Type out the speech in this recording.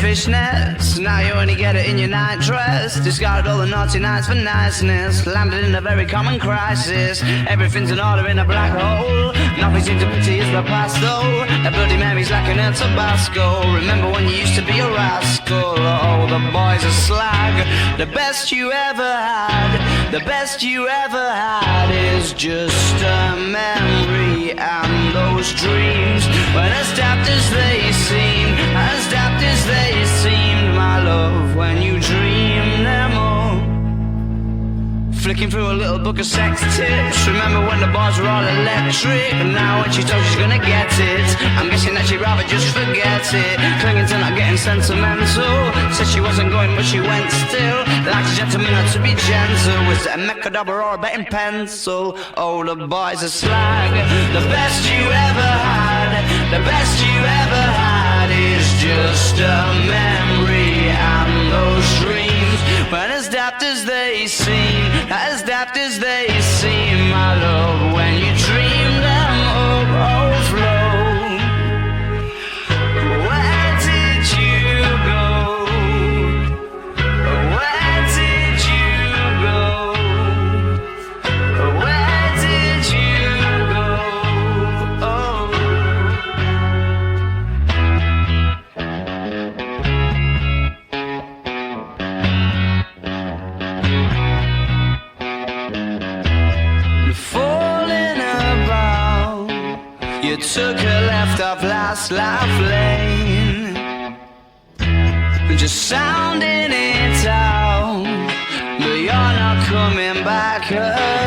fishnets. Now you only get it in your nightdress. Discarded all the naughty nights for niceness. Landed in a very common crisis. Everything's in order in a black hole. Nothing seems to pity is the past though. A Bloody Mary's like an El Tabasco. Remember when you used to be a rascal? Oh, the boys are slag. The best you ever had, the best you ever had is just a memory. And those dreams, when as daft as they seem, as daft as they seemed, my love, when you dream them all. Flicking through a little book of sex tips. Remember when the bars were all electric? And now when she told she's gonna get it, I'm guessing that she'd rather just forget it. Clinging to not getting sentimental. Said she wasn't going but she went still. Like a gentleman had to be gentle. Was it a Mechadobber or a betting pencil? Oh, the boys are slag. The best you ever had, the best you ever had is just a memory. And those dreams, when as daft as they seem, as daft as they seem, my love, when you dream them overflow. Where did you go? Where did you go? Where did you go? Oh. You took a left off last life lane, just sounding it out, but you're not coming back again.